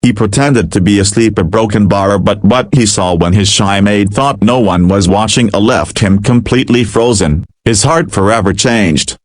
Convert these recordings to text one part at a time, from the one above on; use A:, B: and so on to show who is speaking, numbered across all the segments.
A: He pretended to be asleep at broken bar, but what he saw when his shy maid thought no one was watching left him completely frozen. His heart forever changed.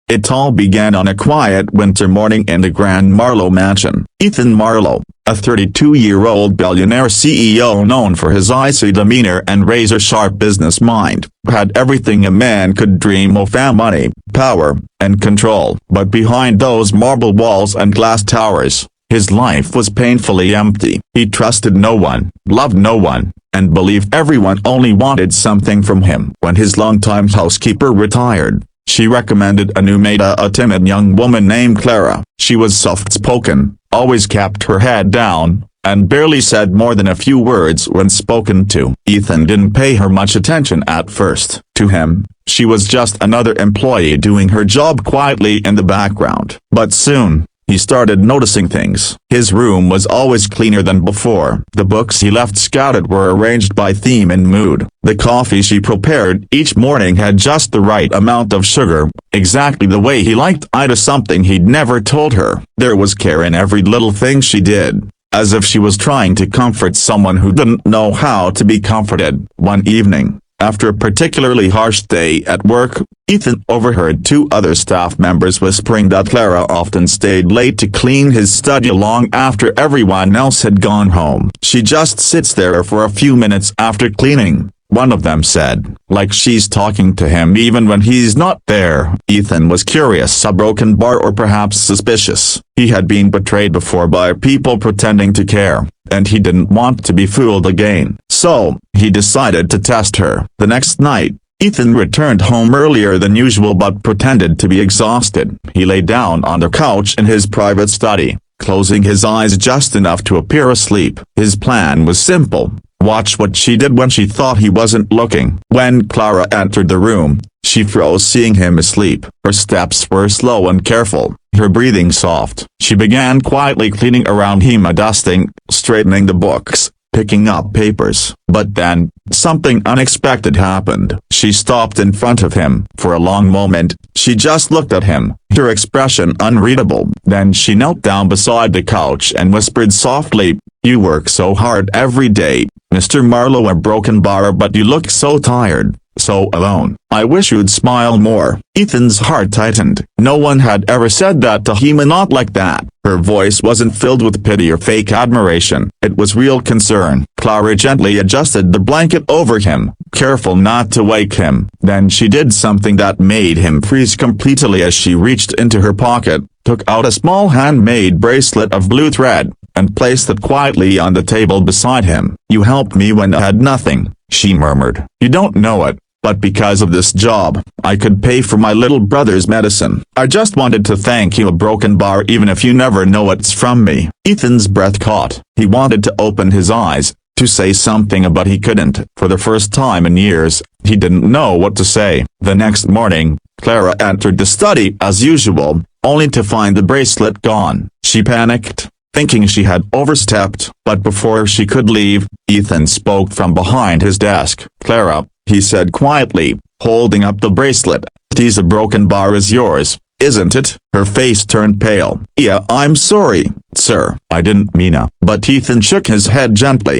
A: It all began on a quiet winter morning in the Grand Marlowe mansion. Ethan Marlowe, a 32-year-old billionaire CEO known for his icy demeanor and razor-sharp business mind, had everything a man could dream of: money, power, and control. But behind those marble walls and glass towers, his life was painfully empty. He trusted no one, loved no one, and believed everyone only wanted something from him. When his longtime housekeeper retired, she recommended a new maid, a timid young woman named Clara. She was soft-spoken, always kept her head down, and barely said more than a few words when spoken to. Ethan didn't pay her much attention at first. To him, she was just another employee doing her job quietly in the background. But soon, he started noticing things. His room was always cleaner than before. The books he left scattered were arranged by theme and mood. The coffee she prepared each morning had just the right amount of sugar, exactly the way he liked it, something he'd never told her. There was care in every little thing she did, as if she was trying to comfort someone who didn't know how to be comforted. One evening, after a particularly harsh day at work, Ethan overheard two other staff members whispering that Clara often stayed late to clean his study long after everyone else had gone home. "She just sits there for a few minutes after cleaning," one of them said, "like she's talking to him even when he's not there." Ethan was curious, a broken bar, or perhaps suspicious. He had been betrayed before by people pretending to care, and he didn't want to be fooled again. So, he decided to test her. The next night, Ethan returned home earlier than usual but pretended to be exhausted. He lay down on the couch in his private study, closing his eyes just enough to appear asleep. His plan was simple: watch what she did when she thought he wasn't looking. When Clara entered the room, she froze seeing him asleep. Her steps were slow and careful, her breathing soft. She began quietly cleaning around him, dusting, straightening the books, picking up papers. But then, something unexpected happened. She stopped in front of him. For a long moment, she just looked at him, her expression unreadable. Then she knelt down beside the couch and whispered softly, "You work so hard every day, Mr. Marlowe, a broken bar, but you look so tired, so alone. I wish you'd smile more." Ethan's heart tightened. No one had ever said that to him, not like that. Her voice wasn't filled with pity or fake admiration. It was real concern. Clara gently adjusted the blanket over him, careful not to wake him. Then she did something that made him freeze completely as she reached into her pocket, took out a small handmade bracelet of blue thread, and placed it quietly on the table beside him. "You helped me when I had nothing," she murmured. "You don't know it, but because of this job, I could pay for my little brother's medicine. I just wanted to thank you, a broken bar, even if you never know it's from me." Ethan's breath caught. He wanted to open his eyes, to say something, but he couldn't. For the first time in years, he didn't know what to say. The next morning, Clara entered the study as usual, only to find the bracelet gone. She panicked, thinking she had overstepped. But before she could leave, Ethan spoke from behind his desk. "Clara," he said quietly, holding up the bracelet, "'tis a broken bar is yours, isn't it?" Her face turned pale. "Yeah, I'm sorry, sir. I didn't mean to." But Ethan shook his head gently.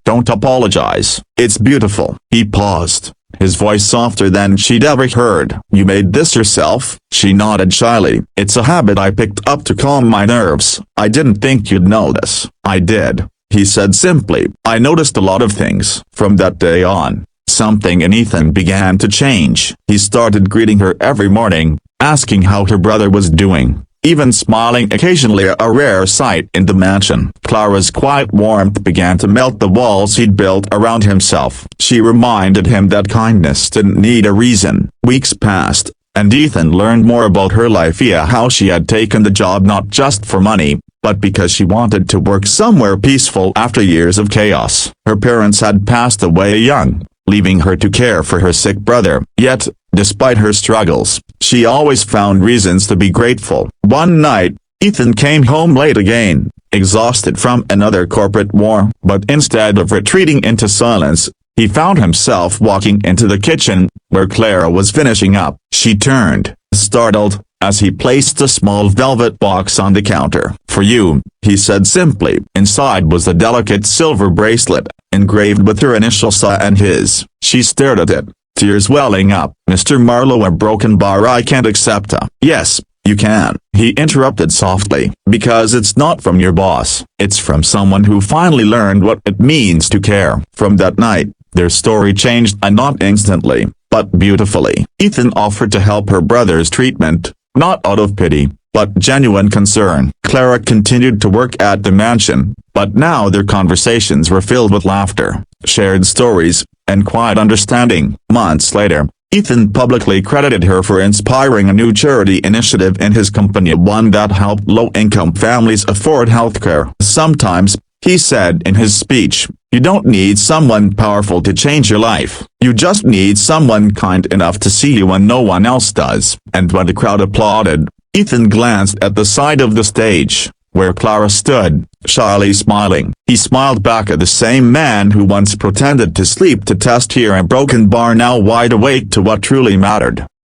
A: "Don't apologize. It's beautiful." He paused, his voice softer than she'd ever heard. "You made this yourself?" She nodded shyly. "It's a habit I picked up to calm my nerves. I didn't think you'd notice." "I did," he said simply. "I noticed a lot of things." From that day on, something in Ethan began to change. He started greeting her every morning, asking how her brother was doing, even smiling occasionally, a rare sight in the mansion. Clara's quiet warmth began to melt the walls he'd built around himself. She reminded him that kindness didn't need a reason. Weeks passed, and Ethan learned more about her life, how she had taken the job not just for money, but because she wanted to work somewhere peaceful after years of chaos. Her parents had passed away young, leaving her to care for her sick brother. Yet, despite her struggles, she always found reasons to be grateful. One night, Ethan came home late again, exhausted from another corporate war. But instead of retreating into silence, he found himself walking into the kitchen, where Clara was finishing up. She turned, startled, as he placed a small velvet box on the counter. "For you," he said simply. Inside was a delicate silver bracelet, engraved with her initials and his. She stared at it, tears welling up. "Mr. Marlowe, a broken bar I can't accept." "Yes, you can," he interrupted softly, "because it's not from your boss. It's from someone who finally learned what it means to care." From that night, their story changed, and not instantly, but beautifully. Ethan offered to help her brother's treatment, not out of pity, but genuine concern. Clara continued to work at the mansion, but now their conversations were filled with laughter, shared stories, and quiet understanding. Months later, Ethan publicly credited her for inspiring a new charity initiative in his company, one that helped low-income families afford healthcare. "Sometimes," he said in his speech, "you don't need someone powerful to change your life. You just need someone kind enough to see you when no one else does." And when the crowd applauded, Ethan glanced at the side of the stage, where Clara stood, shyly smiling. He smiled back at the same man who once pretended to sleep to test here a broken bar, now wide awake to what truly mattered.